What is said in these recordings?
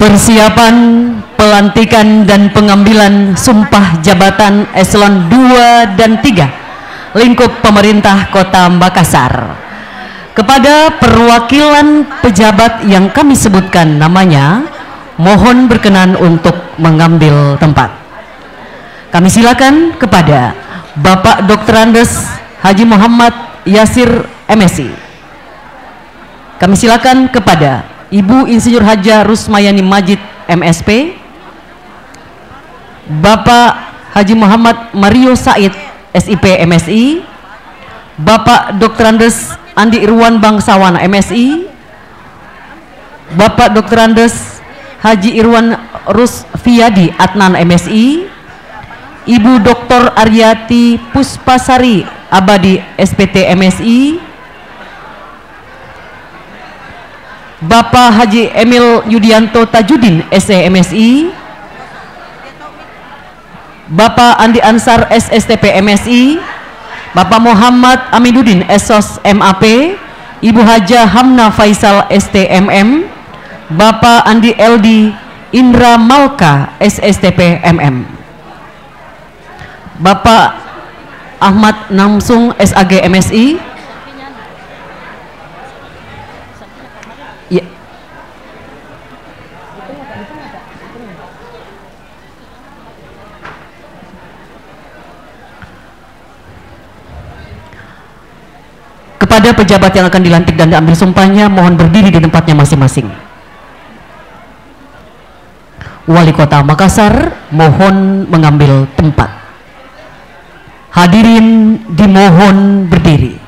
Persiapan pelantikan dan pengambilan sumpah jabatan eselon 2 dan 3 lingkup pemerintah Kota Makassar. Kepada perwakilan pejabat yang kami sebutkan namanya, mohon berkenan untuk mengambil tempat. Kami silakan kepada Bapak Dr. Andes Haji Muhammad Yasir MSI. Kami silakan kepada Ibu Insinyur Haja Rusmayani Majid MSP, Bapak Haji Muhammad Mario Said SIP MSI, Bapak Dr. Andes Andi Irwan Bangsawan MSI, Bapak Dr. Andes Haji Irwan Rusfiadi Adnan MSI, Ibu Dr. Aryati Puspasari Abadi SPT MSI, Bapak Haji Emil Yudianto Tajudin SE MSI, Bapak Andi Ansar SSTP MSI, Bapak Muhammad Aminuddin SOS MAP, Ibu Haja Hamna Faisal STMM, Bapak Andi LD Indra Malka SSTP MM, Bapak Ahmad Namsung SAG MSI, ya. Kepada pejabat yang akan dilantik dan diambil sumpahnya, mohon berdiri di tempatnya masing-masing. Wali Kota Makassar mohon mengambil tempat. Hadirin dimohon berdiri.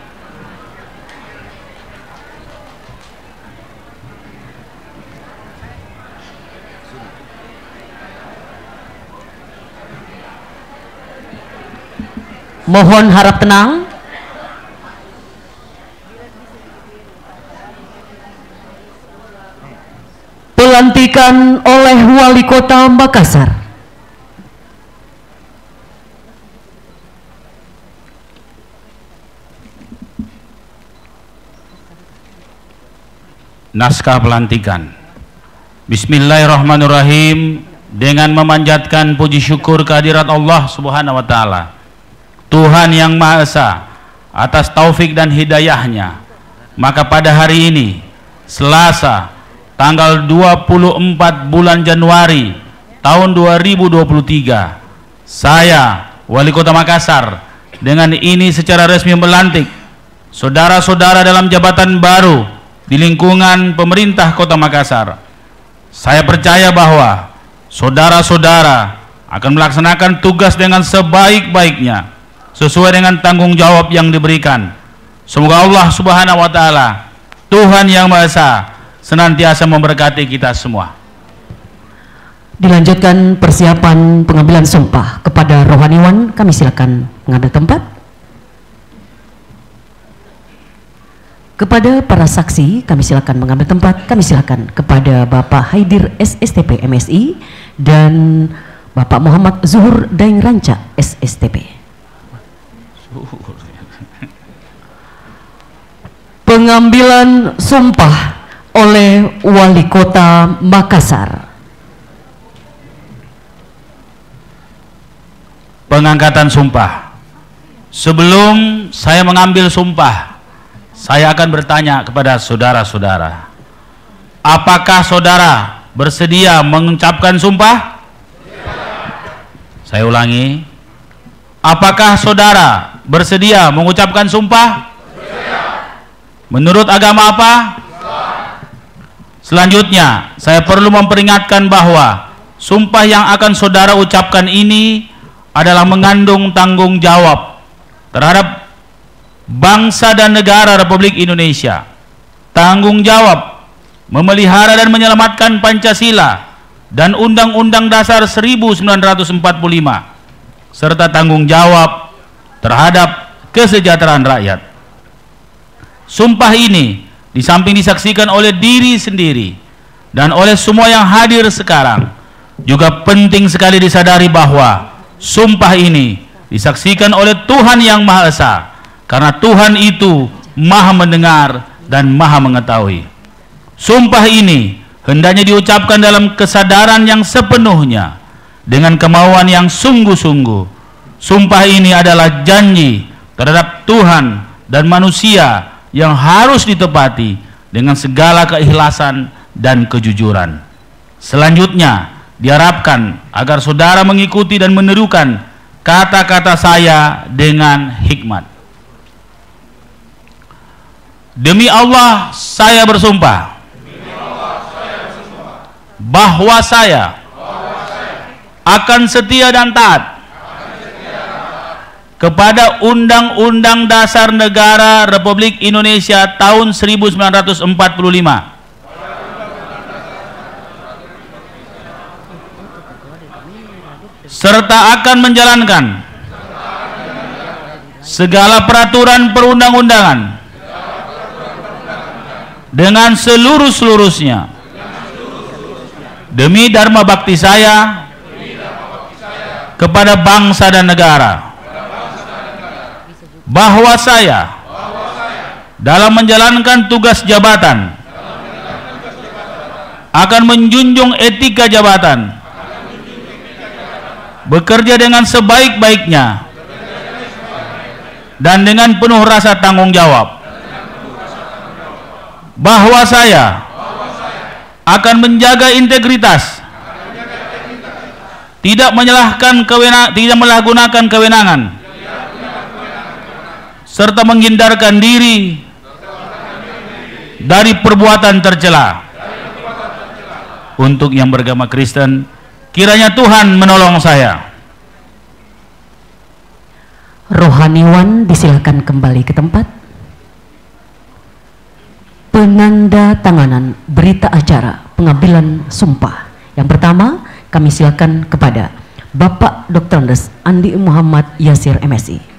Mohon harap tenang. Pelantikan oleh Wali Kota Makassar. Naskah pelantikan. Bismillahirrahmanirrahim. Dengan memanjatkan puji syukur kehadirat Allah Subhanahu wa Ta'ala, Tuhan yang Maha Esa, atas taufik dan hidayahnya, maka pada hari ini, Selasa, tanggal 24 bulan Januari tahun 2023, saya, Wali Kota Makassar, dengan ini secara resmi melantik saudara-saudara dalam jabatan baru di lingkungan pemerintah Kota Makassar. Saya percaya bahwa saudara-saudara akan melaksanakan tugas dengan sebaik-baiknya sesuai dengan tanggung jawab yang diberikan. Semoga Allah Subhanahu wa Ta'ala, Tuhan yang Maha Esa, senantiasa memberkati kita semua. Dilanjutkan persiapan pengambilan sumpah kepada rohaniwan. Kami silakan mengambil tempat. Kepada para saksi, kami silakan mengambil tempat. Kami silakan kepada Bapak Haidir SSTP MSI dan Bapak Muhammad Zuhur Daeng Ranca SSTP. Pengambilan sumpah oleh Wali Kota Makassar. Pengangkatan sumpah. Sebelum saya mengambil sumpah, saya akan bertanya kepada saudara-saudara, apakah saudara bersedia mengucapkan sumpah? Saya ulangi, apakah saudara bersedia mengucapkan sumpah? Menurut agama apa? Selanjutnya, saya perlu memperingatkan bahwa sumpah yang akan saudara ucapkan ini adalah mengandung tanggung jawab terhadap bangsa dan negara Republik Indonesia, tanggung jawab memelihara dan menyelamatkan Pancasila dan Undang-Undang Dasar 1945, serta tanggung jawab terhadap kesejahteraan rakyat. Sumpah ini di samping disaksikan oleh diri sendiri dan oleh semua yang hadir sekarang, juga penting sekali disadari bahwa sumpah ini disaksikan oleh Tuhan yang Maha Esa, karena Tuhan itu Maha mendengar dan Maha mengetahui. Sumpah ini hendaknya diucapkan dalam kesadaran yang sepenuhnya, dengan kemauan yang sungguh-sungguh. Sumpah ini adalah janji terhadap Tuhan dan manusia yang harus ditepati dengan segala keikhlasan dan kejujuran. Selanjutnya, diharapkan agar saudara mengikuti dan menirukan kata-kata saya dengan hikmat. Demi Allah, saya bersumpah bahwa saya akan setia dan taat kepada Undang-Undang Dasar Negara Republik Indonesia tahun 1945, serta akan menjalankan segala peraturan perundang-undangan dengan seluruh-seluruhnya demi dharma bakti saya kepada bangsa dan negara, bahwa saya dalam menjalankan tugas jabatan akan menjunjung etika jabatan, bekerja dengan sebaik-baiknya dan dengan penuh rasa tanggung jawab, bahwa saya akan menjaga integritas, tidak menyalahgunakan kewenangan, serta menghindarkan diri dari perbuatan tercela. Untuk yang beragama Kristen, kiranya Tuhan menolong saya. Rohaniwan disilakan kembali ke tempat. Penanda tanganan berita acara pengambilan sumpah. Yang pertama, kami silakan kepada Bapak Dr. Andes Andi Muhammad Yasir MSI.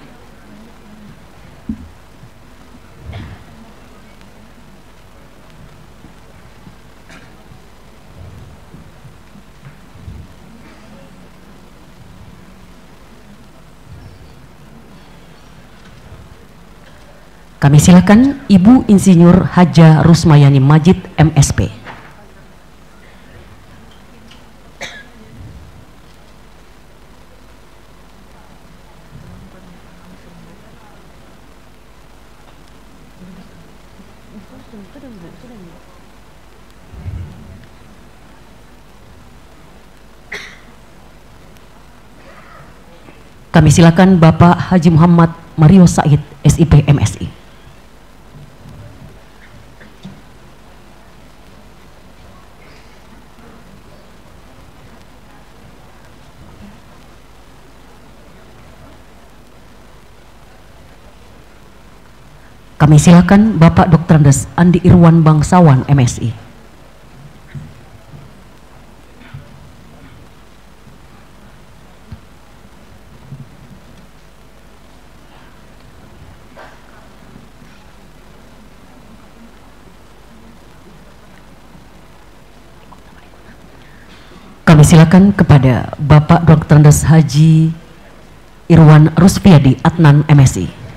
Kami silakan Ibu Insinyur Haja Rusmayani Majid MSP. Kami silakan Bapak Haji Muhammad Mario Said SIP MSI. Kami silakan Bapak Dr. Andes Andi Irwan Bangsawan MSI. Kami silakan kepada Bapak Dr. Andes Haji Irwan Rusfiadi Adnan MSI.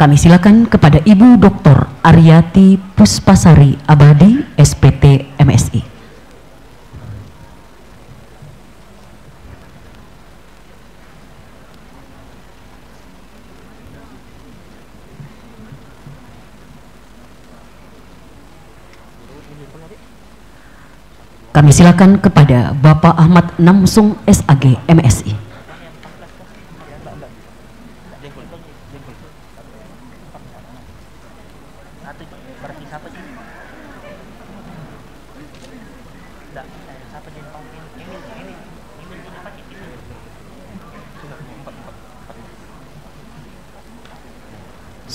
Kami silakan kepada Ibu Dr. Aryati Puspasari Abadi SPT MSI. Kami silakan kepada Bapak Ahmad Namsung SAG MSI.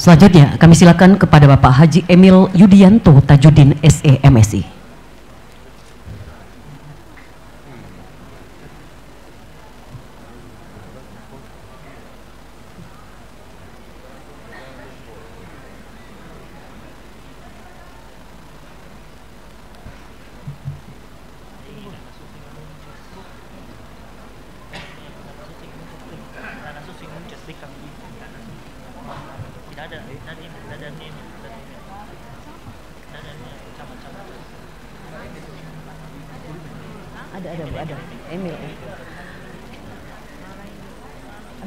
Selanjutnya kami silakan kepada Bapak Haji Emil Yudianto Tajudin SE MSI. Ada Bu, ada. Emil.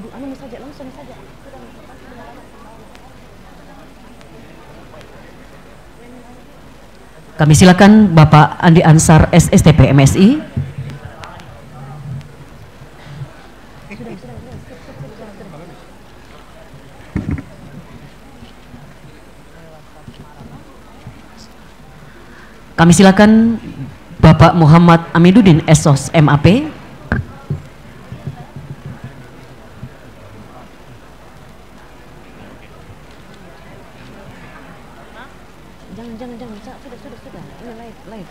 Aduh, anu saja, langsung saja. Kami silakan Bapak Andi Ansar SSTP MSI. Kami silakan Bapak Muhammad Amiduddin SOS MAP. Jangan, sudah. Ini live.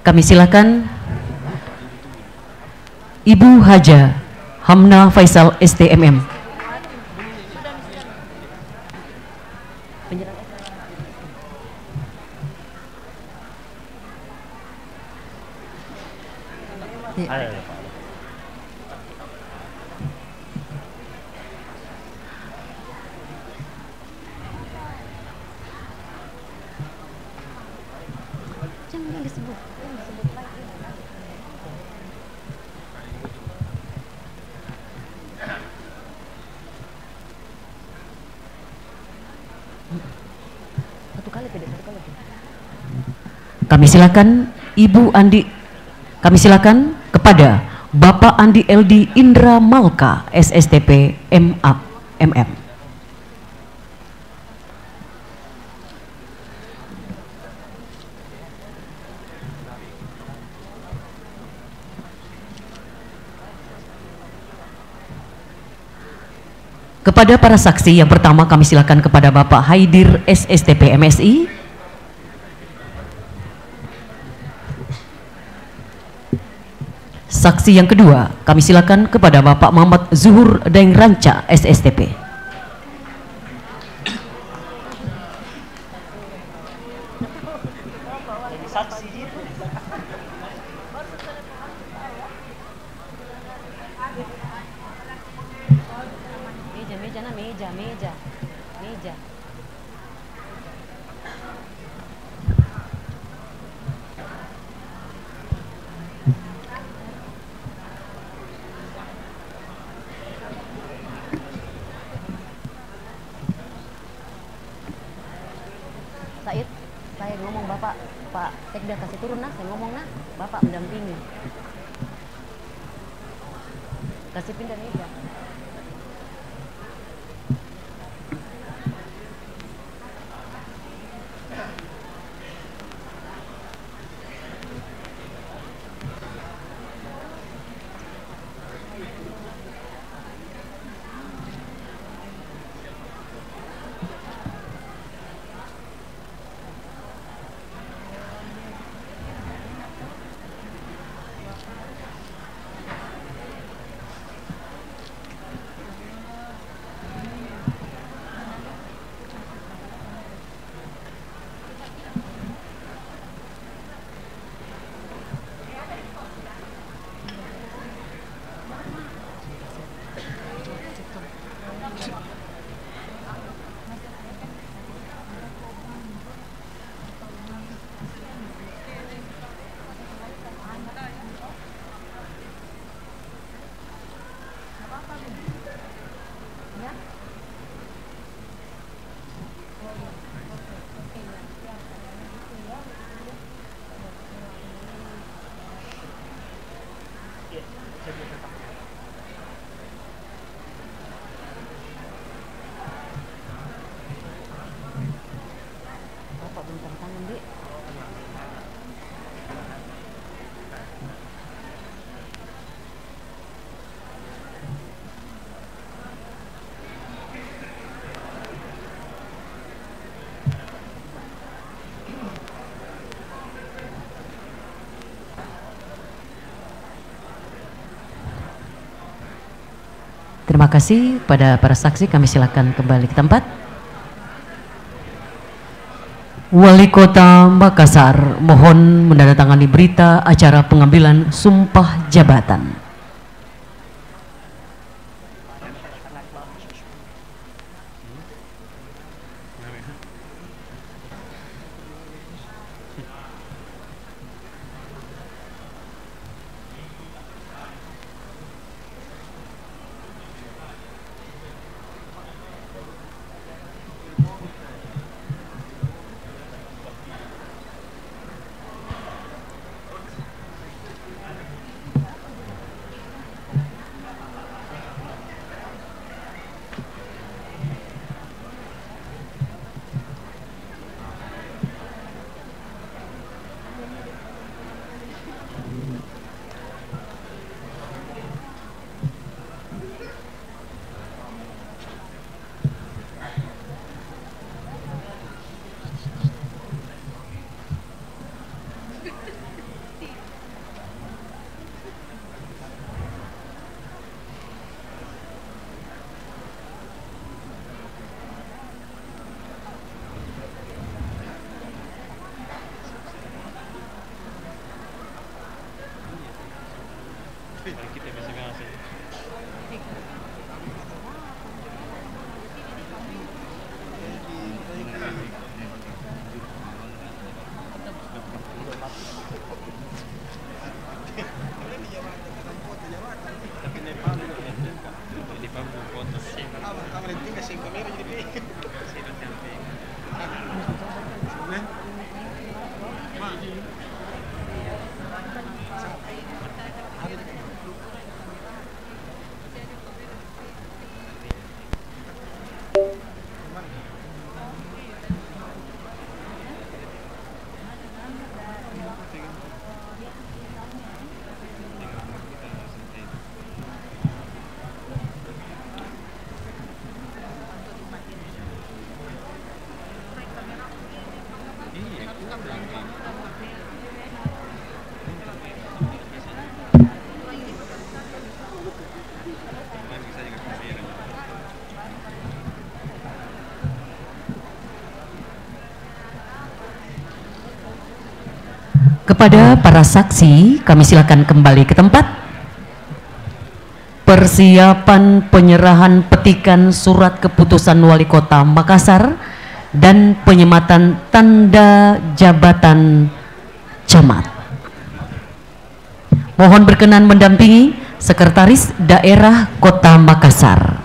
Kami silakan Ibu Haja Hamna Faisal STMM. Jangan disebut lagi. Satu kali. Kami silakan kepada Bapak Andi LD Indra Malka SSTP MM. Kepada para saksi, yang pertama kami silakan kepada Bapak Haidir SSTP MSI. Saksi yang kedua kami silakan kepada Bapak Muhammad Zuhur Daeng Ranca SSTP. Meja. Said, saya ngomong Bapak, Pak Sekda kasih turun nah, saya ngomong nah, Bapak mendampingi. Kasih pindah meja. Terima kasih pada para saksi, kami silakan kembali ke tempat. Wali Kota Makassar mohon menandatangani berita acara pengambilan sumpah jabatan. Kepada para saksi, kami silakan kembali ke tempat. Persiapan penyerahan petikan surat keputusan Wali Kota Makassar dan penyematan tanda jabatan camat. Mohon berkenan mendampingi Sekretaris Daerah Kota Makassar.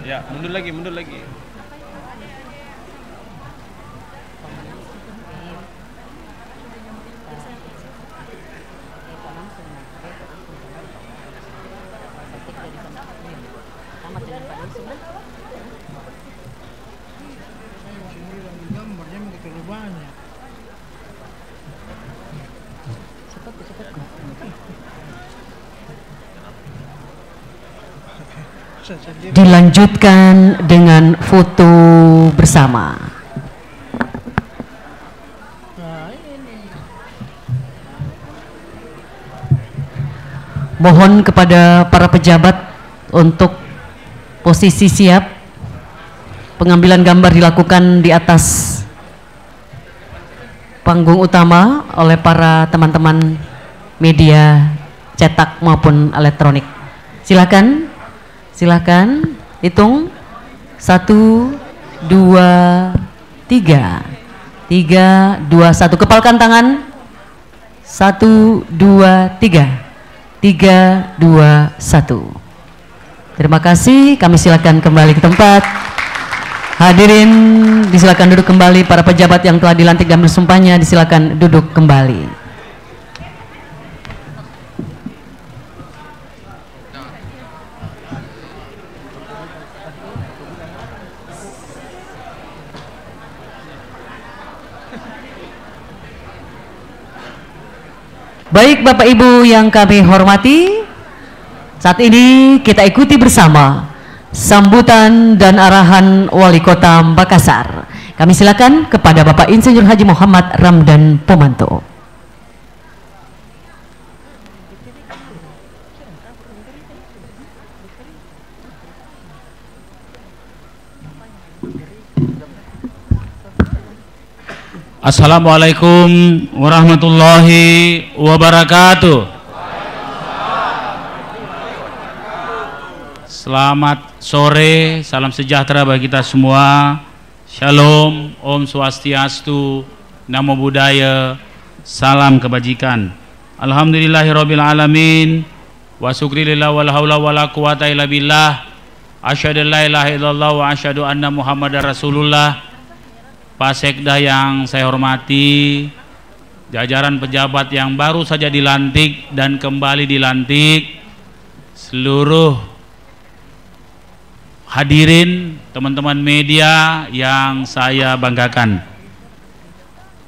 Ya, mundur lagi, mundur lagi. Dilanjutkan dengan foto bersama. Mohon kepada para pejabat untuk posisi siap. Pengambilan gambar dilakukan di atas panggung utama oleh para teman-teman media cetak maupun elektronik. Silakan. Silakan, hitung 1, 2, 3, 3, 2, 1. Kepalkan tangan. 1, 2, 3, 3, 2, 1. Terima kasih. Kami silakan kembali ke tempat. Hadirin disilakan duduk kembali. Para pejabat yang telah dilantik dan bersumpahnya disilakan duduk kembali. Baik Bapak Ibu yang kami hormati, saat ini kita ikuti bersama sambutan dan arahan Wali Kota Makassar. Kami silakan kepada Bapak Insinyur Haji Muhammad Ramdan Pomanto. Assalamualaikum warahmatullahi wabarakatuh. Selamat sore, salam sejahtera bagi kita semua. Shalom, Om Swastiastu, Namo Buddhaya, salam kebajikan. Alhamdulillahirabbil alamin, wa syukrilillah wala haula wala quwata illa billah. Asyhadu an la ilaha illallah wa asyhadu anna Muhammadar Rasulullah. Pak Sekda yang saya hormati, jajaran pejabat yang baru saja dilantik dan kembali dilantik, seluruh hadirin, teman-teman media yang saya banggakan.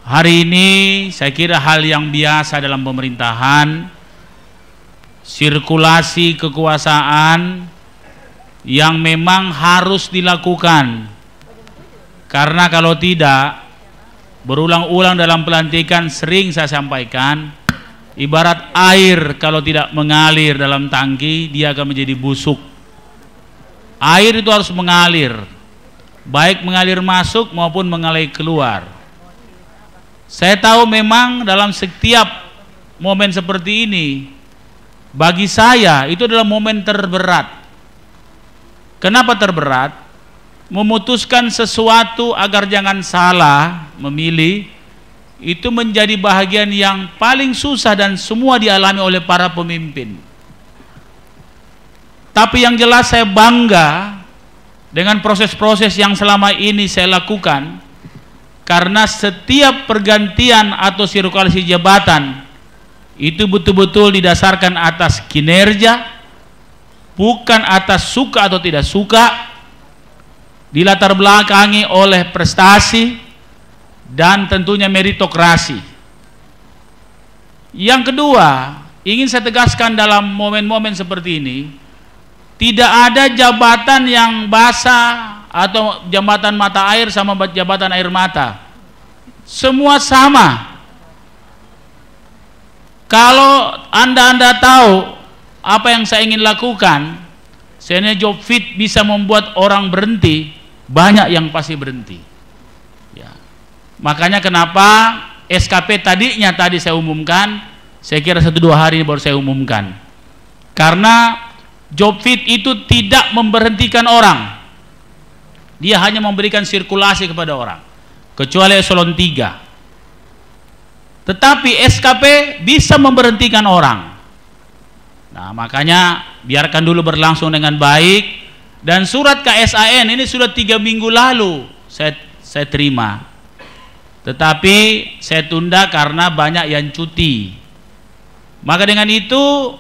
Hari ini saya kira hal yang biasa dalam pemerintahan, sirkulasi kekuasaan yang memang harus dilakukan. Karena kalau tidak, berulang-ulang dalam pelantikan sering saya sampaikan, ibarat air kalau tidak mengalir dalam tangki, dia akan menjadi busuk. Air itu harus mengalir, baik mengalir masuk maupun mengalir keluar. Saya tahu memang dalam setiap momen seperti ini, bagi saya itu adalah momen terberat. Kenapa terberat? Memutuskan sesuatu agar jangan salah memilih, itu menjadi bahagian yang paling susah dan semua dialami oleh para pemimpin. Tapi yang jelas saya bangga dengan proses-proses yang selama ini saya lakukan, karena setiap pergantian atau sirkulasi jabatan itu betul-betul didasarkan atas kinerja, bukan atas suka atau tidak suka, dilatar belakangi oleh prestasi dan tentunya meritokrasi. Yang kedua, ingin saya tegaskan dalam momen-momen seperti ini, tidak ada jabatan yang basah atau jabatan mata air sama jabatan air mata. Semua sama. Kalau Anda tahu apa yang saya ingin lakukan, saya job fit bisa membuat orang berhenti, banyak yang pasti berhenti. Ya. Makanya kenapa SKP tadinya tadi saya umumkan, saya kira 1-2 hari baru saya umumkan. Karena job fit itu tidak memberhentikan orang, dia hanya memberikan sirkulasi kepada orang, kecuali eselon 3. Tetapi SKP bisa memberhentikan orang. Nah, makanya biarkan dulu berlangsung dengan baik. Dan surat KSAN ini sudah 3 minggu lalu saya terima, tetapi saya tunda karena banyak yang cuti. Maka dengan itu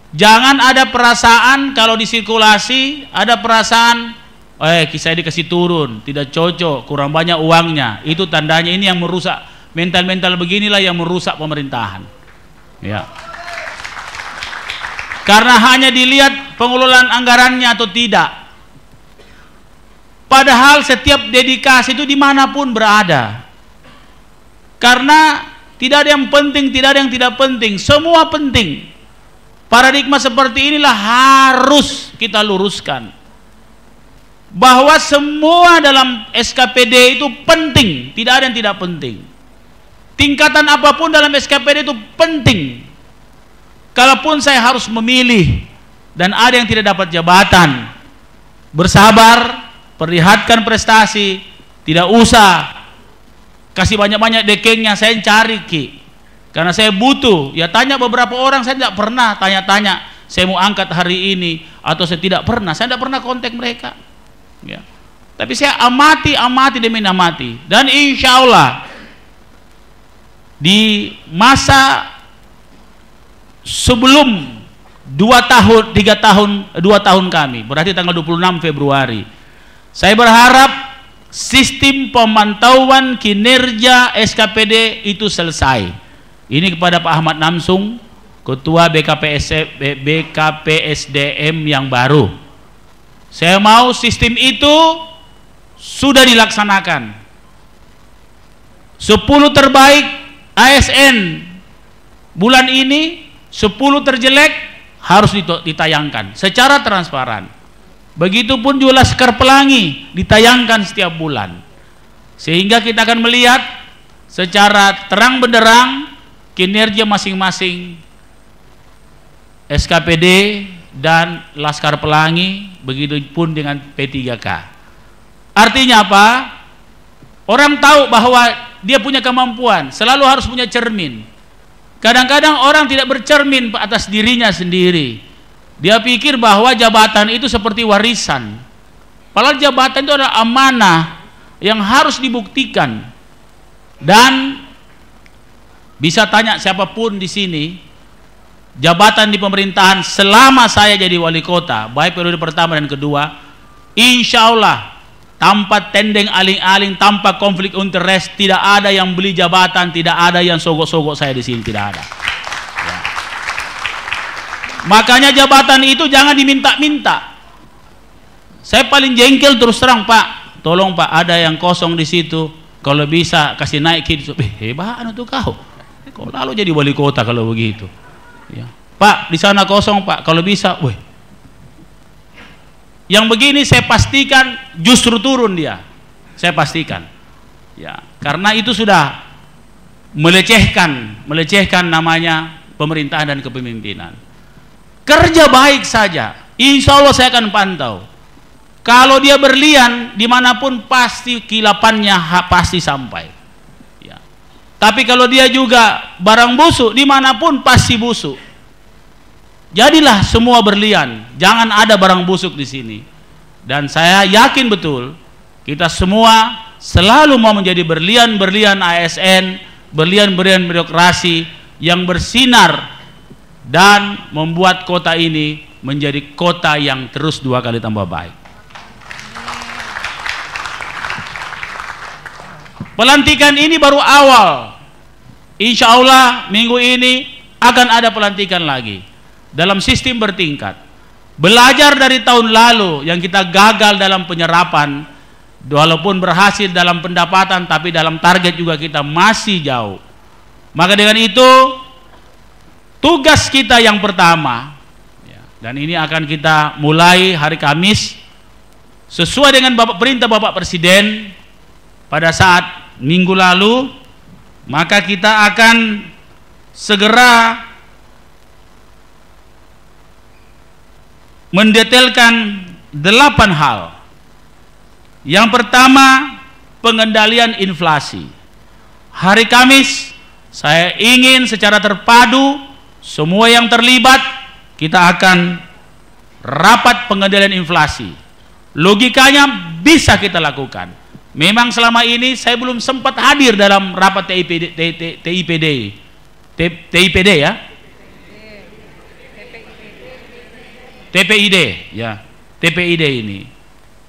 jangan ada perasaan kalau disirkulasi ada perasaan saya dikasih turun, tidak cocok, kurang banyak uangnya. Itu tandanya ini yang merusak mental beginilah yang merusak pemerintahan. Ya. Karena hanya dilihat pengelolaan anggarannya atau tidak. Padahal setiap dedikasi itu dimanapun berada. Karena tidak ada yang penting, tidak ada yang tidak penting, semua penting. Paradigma seperti inilah harus kita luruskan. Bahwa semua dalam SKPD itu penting, tidak ada yang tidak penting. Tingkatan apapun dalam SKPD itu penting. Kalaupun saya harus memilih dan ada yang tidak dapat jabatan, bersabar, perlihatkan prestasi, tidak usah kasih banyak-banyak dekengnya, saya cari Ki. Karena saya butuh, ya tanya beberapa orang, saya tidak pernah tanya-tanya, saya mau angkat hari ini, atau saya tidak pernah kontak mereka. Ya. Tapi saya amati demi amati, dan insya Allah di masa sebelum 2 tahun kami, berarti tanggal 26 Februari, saya berharap sistem pemantauan kinerja SKPD itu selesai. Ini kepada Pak Ahmad Namsung, Ketua BKPSDM yang baru. Saya mau sistem itu sudah dilaksanakan. 10 terbaik ASN bulan ini, 10 terjelek harus ditayangkan secara transparan. Begitupun juga Laskar Pelangi ditayangkan setiap bulan, sehingga kita akan melihat secara terang benderang kinerja masing-masing SKPD dan Laskar Pelangi, begitu pun dengan P3K. Artinya apa? Orang tahu bahwa dia punya kemampuan, selalu harus punya cermin. Kadang-kadang orang tidak bercermin atas dirinya sendiri. Dia pikir bahwa jabatan itu seperti warisan. Padahal jabatan itu adalah amanah yang harus dibuktikan. Dan bisa tanya siapapun di sini, jabatan di pemerintahan selama saya jadi wali kota, baik periode pertama dan kedua, insya Allah tanpa tendeng aling-aling, tanpa konflik interest, tidak ada yang beli jabatan, tidak ada yang sogok-sogok saya di sini, tidak ada. Ya. Makanya jabatan itu jangan diminta-minta. Saya paling jengkel terus terang, Pak, tolong Pak, ada yang kosong di situ, kalau bisa kasih naik gitu. Hebat itu kau. Kau lalu jadi wali kota kalau begitu. Ya. Pak, di sana kosong Pak, kalau bisa, yang begini saya pastikan justru turun dia, saya pastikan, ya, karena itu sudah melecehkan namanya pemerintahan dan kepemimpinan. Kerja baik saja, insya Allah saya akan pantau. Kalau dia berlian dimanapun pasti kilapannya pasti sampai. Ya. Tapi kalau dia juga barang busuk dimanapun pasti busuk. Jadilah semua berlian, jangan ada barang busuk di sini. Dan saya yakin betul kita semua selalu mau menjadi berlian-berlian ASN, berlian-berlian birokrasi yang bersinar dan membuat kota ini menjadi kota yang terus 2 kali tambah baik. Pelantikan ini baru awal. Insya Allah minggu ini akan ada pelantikan lagi dalam sistem bertingkat. Belajar dari tahun lalu yang kita gagal dalam penyerapan, walaupun berhasil dalam pendapatan, tapi dalam target juga kita masih jauh. Maka dengan itu tugas kita yang pertama, dan ini akan kita mulai hari Kamis sesuai dengan perintah Bapak Presiden pada saat minggu lalu, maka kita akan segera mendetailkan 8 hal. Yang pertama, pengendalian inflasi. Hari Kamis saya ingin secara terpadu semua yang terlibat kita akan rapat pengendalian inflasi. Logikanya bisa kita lakukan. Memang selama ini saya belum sempat hadir dalam rapat TIPD ya. TPID ya, TPID ini.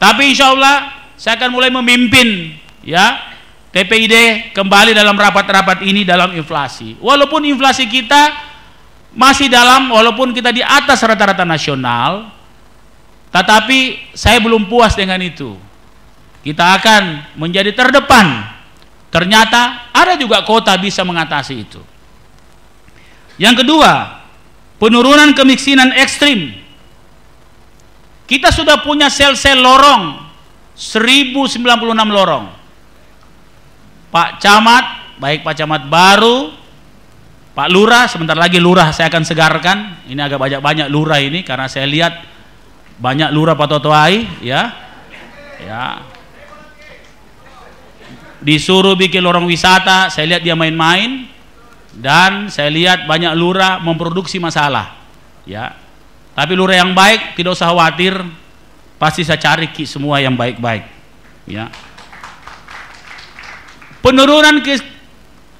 Tapi insya Allah saya akan mulai memimpin ya TPID kembali dalam rapat-rapat ini dalam inflasi. Walaupun inflasi kita masih walaupun kita di atas rata-rata nasional, tetapi saya belum puas dengan itu. Kita akan menjadi terdepan. Ternyata ada juga kota bisa mengatasi itu. Yang kedua, penurunan kemiskinan ekstrim. Kita sudah punya sel-sel lorong 1096 lorong. Pak Camat, baik Pak Camat baru, Pak Lurah, sebentar lagi Lurah saya akan segarkan. Ini agak banyak Lurah ini karena saya lihat banyak Lurah Pak Totoai ya. Ya. Disuruh bikin lorong wisata, saya lihat dia main-main, dan saya lihat banyak Lurah memproduksi masalah. Ya. Tapi lurah yang baik tidak usah khawatir, pasti saya cari semua yang baik-baik. Ya. Penurunan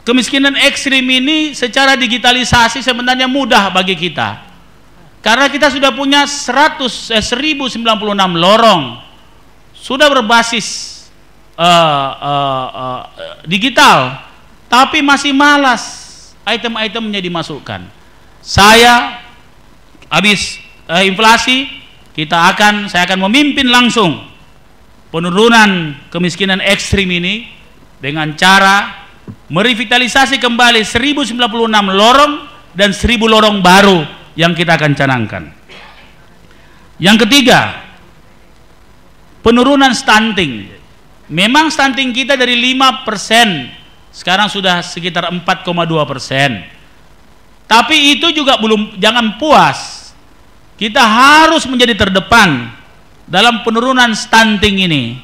kemiskinan ekstrim ini secara digitalisasi sebenarnya mudah bagi kita, karena kita sudah punya 1096 lorong sudah berbasis digital, tapi masih malas item-itemnya dimasukkan. Saya habis inflasi, saya akan memimpin langsung penurunan kemiskinan ekstrim ini dengan cara merevitalisasi kembali 1096 lorong dan 1000 lorong baru yang kita akan canangkan. Yang ketiga, penurunan stunting. Memang stunting kita dari 5% sekarang sudah sekitar 4,2%. Tapi itu juga jangan puas. kita harus menjadi terdepan dalam penurunan stunting ini.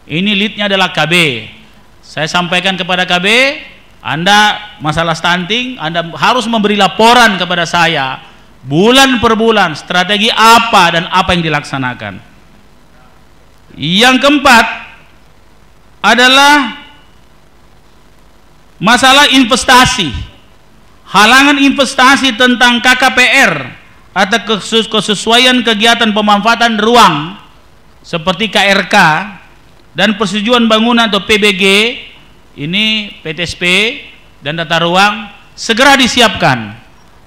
Ini leadnya adalah KB. Saya sampaikan kepada KB, Anda masalah stunting, Anda harus memberi laporan kepada saya bulan per bulan, strategi apa dan apa yang dilaksanakan. Yang keempat adalah masalah investasi. Halangan investasi tentang KKPR atau kesesuaian kegiatan pemanfaatan ruang seperti KRK dan persetujuan bangunan atau PBG, ini PTSP dan tata ruang segera disiapkan.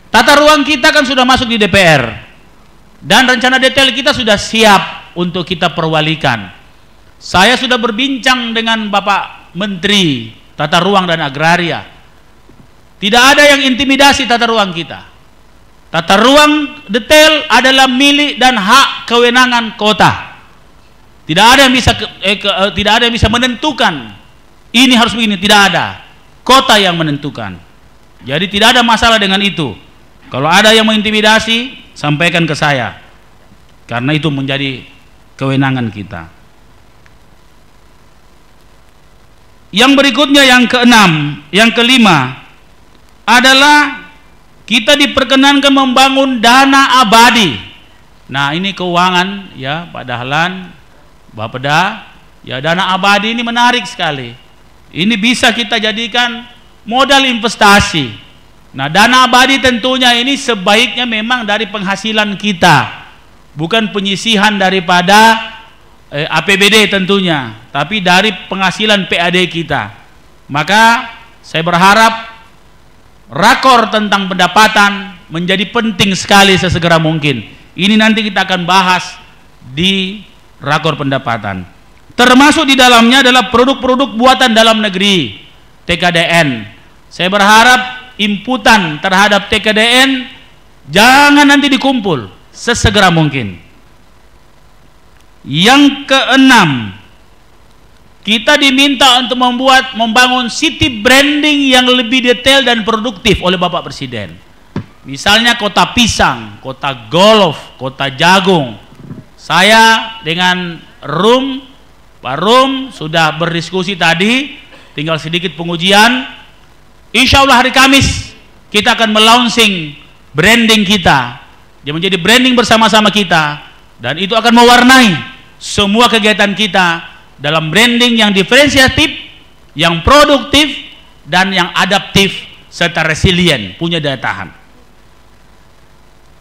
Tata ruang kita kan sudah masuk di DPR dan rencana detail kita sudah siap untuk kita perwalikan. Saya sudah berbincang dengan Bapak Menteri Tata Ruang dan Agraria. Tidak ada yang intimidasi tata ruang kita. Tata ruang detail adalah milik dan hak kewenangan kota. Tidak ada yang bisa menentukan ini harus begini, tidak ada. Kota yang menentukan. Jadi tidak ada masalah dengan itu. Kalau ada yang mengintimidasi, sampaikan ke saya. Karena itu menjadi kewenangan kita. Yang berikutnya, yang keenam, yang kelima adalah kita diperkenankan membangun dana abadi. Nah, ini keuangan ya, Pak Dahlan, Bapeda, ya, dana abadi ini menarik sekali. Ini bisa kita jadikan modal investasi. Nah, dana abadi tentunya ini sebaiknya memang dari penghasilan kita, bukan penyisihan daripada APBD tentunya, tapi dari penghasilan PAD kita. Maka saya berharap rakor tentang pendapatan menjadi penting sekali sesegera mungkin. Ini nanti kita akan bahas di rakor pendapatan. Termasuk di dalamnya adalah produk-produk buatan dalam negeri, TKDN. Saya berharap inputan terhadap TKDN jangan nanti dikumpul, sesegera mungkin. Yang keenam, kita diminta untuk membangun city branding yang lebih detail dan produktif oleh Bapak Presiden. Misalnya kota pisang, kota golf, kota jagung. Saya dengan Pak Rum sudah berdiskusi tadi, tinggal sedikit pengujian. Insya Allah hari Kamis kita akan melaunching branding kita. Dia menjadi branding bersama-sama kita, dan itu akan mewarnai semua kegiatan kita dalam branding yang diferensiatif, yang produktif, dan yang adaptif serta resilient, punya daya tahan.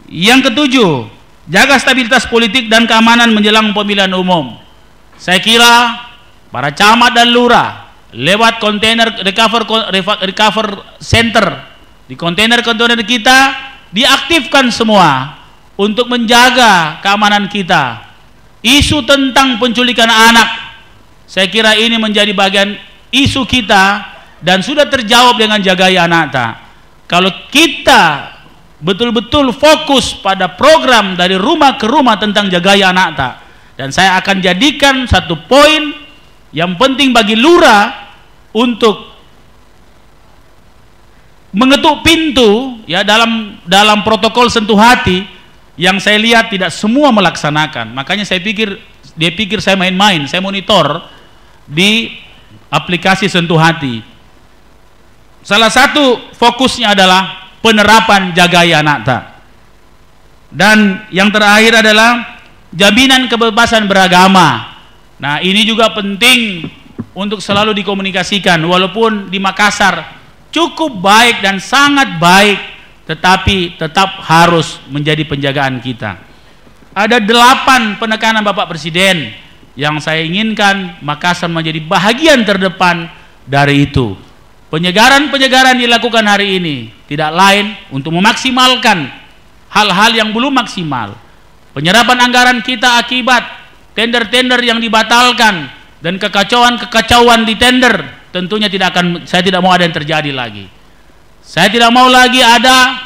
Yang ketujuh, jaga stabilitas politik dan keamanan menjelang pemilihan umum. Saya kira para camat dan lurah lewat kontainer recover center di kontainer-kontainer kita diaktifkan semua untuk menjaga keamanan kita. Isu tentang penculikan anak, saya kira ini menjadi bagian isu kita dan sudah terjawab dengan Jagai Anakta. Kalau kita betul-betul fokus pada program dari rumah ke rumah tentang Jagai Anakta, dan saya akan jadikan satu poin yang penting bagi lurah untuk mengetuk pintu ya dalam protokol sentuh hati yang saya lihat tidak semua melaksanakan. Makanya dia pikir saya main-main. Saya monitor di aplikasi sentuh hati. Salah satu fokusnya adalah penerapan Jagai Anakta. Dan yang terakhir adalah jaminan kebebasan beragama. Nah, ini juga penting untuk selalu dikomunikasikan. Walaupun di Makassar cukup baik dan sangat baik, tetapi tetap harus menjadi penjagaan kita. Ada 8 penekanan Bapak Presiden yang saya inginkan Makassar menjadi bahagian terdepan dari itu. Penyegaran-penyegaran dilakukan hari ini tidak lain untuk memaksimalkan hal-hal yang belum maksimal. Penyerapan anggaran kita akibat tender-tender yang dibatalkan dan kekacauan di tender tentunya saya tidak mau ada yang terjadi lagi. Saya tidak mau lagi ada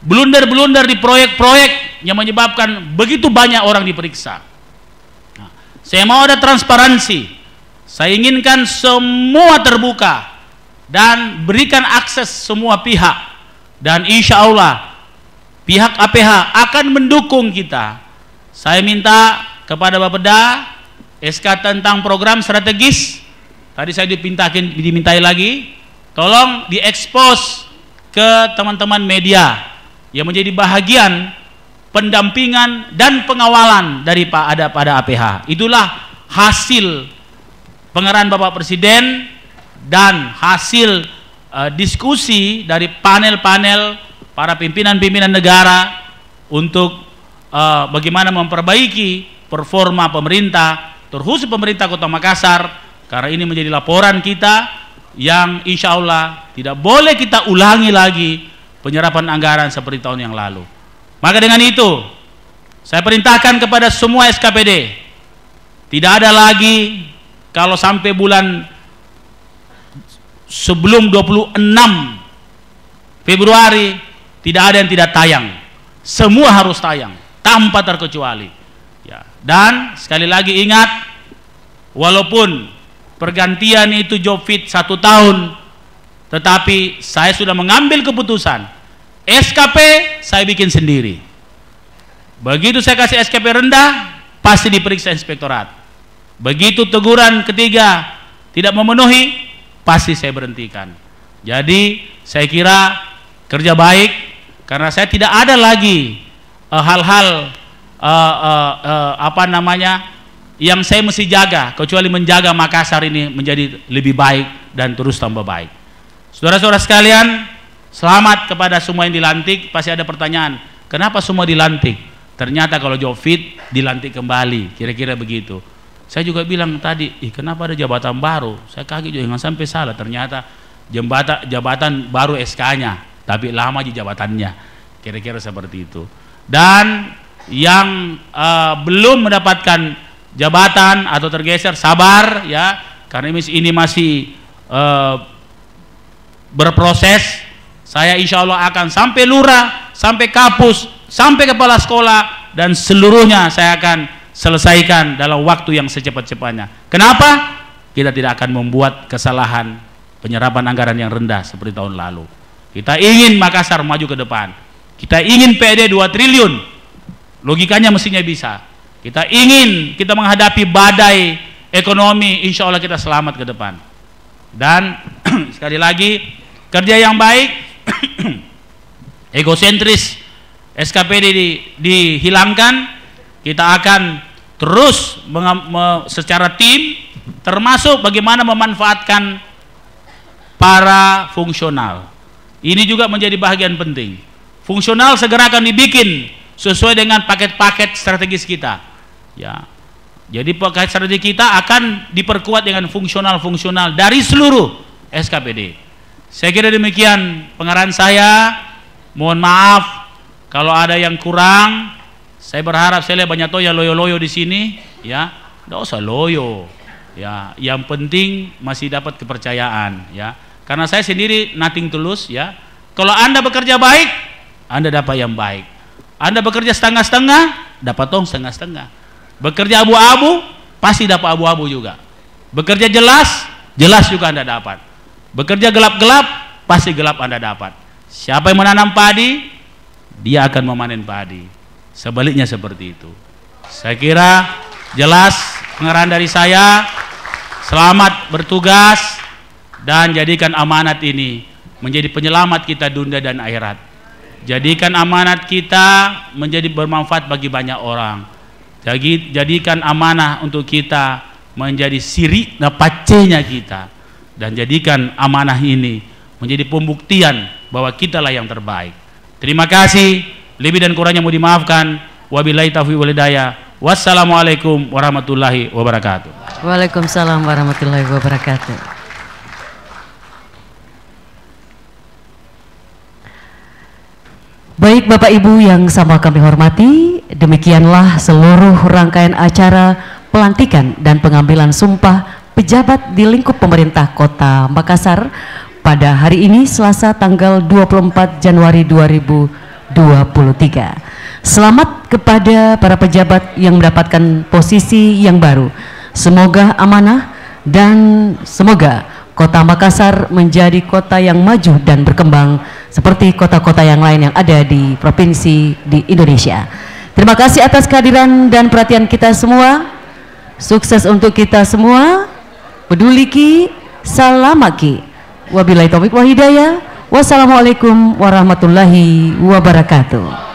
blunder-blunder di proyek-proyek yang menyebabkan begitu banyak orang diperiksa. Nah, saya mau ada transparansi. Saya inginkan semua terbuka dan berikan akses semua pihak. Dan insya Allah pihak APH akan mendukung kita. Saya minta kepada Bapeda SK tentang program strategis. Tadi saya dimintai lagi, tolong diekspos ke teman-teman media yang menjadi bahagian pendampingan dan pengawalan pada APH. Itulah hasil pengarahan Bapak Presiden dan hasil diskusi dari panel-panel para pimpinan-pimpinan negara untuk bagaimana memperbaiki performa pemerintah, terkhusus pemerintah Kota Makassar, karena ini menjadi laporan kita yang insya Allah tidak boleh kita ulangi lagi penyerapan anggaran seperti tahun yang lalu. Maka dengan itu saya perintahkan kepada semua SKPD, tidak ada lagi kalau sampai bulan sebelum 26 Februari tidak ada yang tidak tayang, semua harus tayang tanpa terkecuali ya. Dan sekali lagi ingat, walaupun pergantian itu job fit 1 tahun, tetapi saya sudah mengambil keputusan SKP saya bikin sendiri. Begitu saya kasih SKP rendah, pasti diperiksa inspektorat. Begitu teguran ketiga tidak memenuhi, pasti saya berhentikan. Jadi saya kira kerja baik, karena saya tidak ada lagi hal-hal yang saya mesti jaga, kecuali menjaga Makassar ini menjadi lebih baik dan terus tambah baik. Saudara-saudara sekalian, selamat kepada semua yang dilantik. Pasti ada pertanyaan, kenapa semua dilantik? Ternyata kalau job fit dilantik kembali, kira-kira begitu. Saya juga bilang tadi, kenapa ada jabatan baru? Saya kaget juga, jangan sampai salah. Ternyata jabatan baru SK-nya, tapi lama di jabatannya, kira-kira seperti itu. Dan yang belum mendapatkan jabatan atau tergeser, sabar ya, karena ini masih berproses. Saya insya Allah akan sampai lurah, sampai kapus, sampai kepala sekolah, dan seluruhnya saya akan selesaikan dalam waktu yang secepat-cepatnya. Kenapa? Kita tidak akan membuat kesalahan penyerapan anggaran yang rendah seperti tahun lalu. Kita ingin Makassar maju ke depan. Kita ingin PAD 2 triliun. Logikanya mestinya bisa. Kita ingin kita menghadapi badai ekonomi, insya Allah kita selamat ke depan. Dan sekali lagi, kerja yang baik, egosentris SKPD dihilangkan. Kita akan terus secara tim, termasuk bagaimana memanfaatkan para fungsional. Ini juga menjadi bagian penting. Fungsional segera akan dibikin sesuai dengan paket-paket strategis kita ya. Jadi paket strategi kita akan diperkuat dengan fungsional-fungsional dari seluruh SKPD. Saya kira demikian pengarahan saya. Mohon maaf kalau ada yang kurang. Saya berharap, saya lihat banyak yang loyo-loyo di sini ya. Nggak usah loyo ya, yang penting masih dapat kepercayaan ya. Karena saya sendiri nothing tulus ya. Kalau Anda bekerja baik, Anda dapat yang baik. Anda bekerja setengah-setengah, dapat setengah-setengah. Bekerja abu-abu, pasti dapat abu-abu juga. Bekerja jelas, jelas juga Anda dapat. Bekerja gelap-gelap, pasti gelap Anda dapat. Siapa yang menanam padi, dia akan memanen padi. Sebaliknya seperti itu. Saya kira jelas pengarahan dari saya. Selamat bertugas dan jadikan amanat ini menjadi penyelamat kita dunia dan akhirat. Jadikan amanat kita menjadi bermanfaat bagi banyak orang. Jadikan amanah untuk kita menjadi siri napacenya kita, dan jadikan amanah ini menjadi pembuktian bahwa kitalah yang terbaik. Terima kasih, lebih dan kurangnya mau dimaafkan. Wabillahi taufiq wal hidayah. Wassalamualaikum warahmatullahi wabarakatuh. Waalaikumsalam warahmatullahi wabarakatuh. Baik Bapak Ibu yang sama kami hormati, demikianlah seluruh rangkaian acara pelantikan dan pengambilan sumpah pejabat di lingkup pemerintah Kota Makassar pada hari ini Selasa tanggal 24 Januari 2023. Selamat kepada para pejabat yang mendapatkan posisi yang baru. Semoga amanah dan semoga Kota Makassar menjadi kota yang maju dan berkembang seperti kota-kota yang lain yang ada di provinsi di Indonesia. Terima kasih atas kehadiran dan perhatian kita semua. Sukses untuk kita semua. Peduliki, salamaki. Wabillahi taufiq wa hidayah. Wassalamualaikum warahmatullahi wabarakatuh.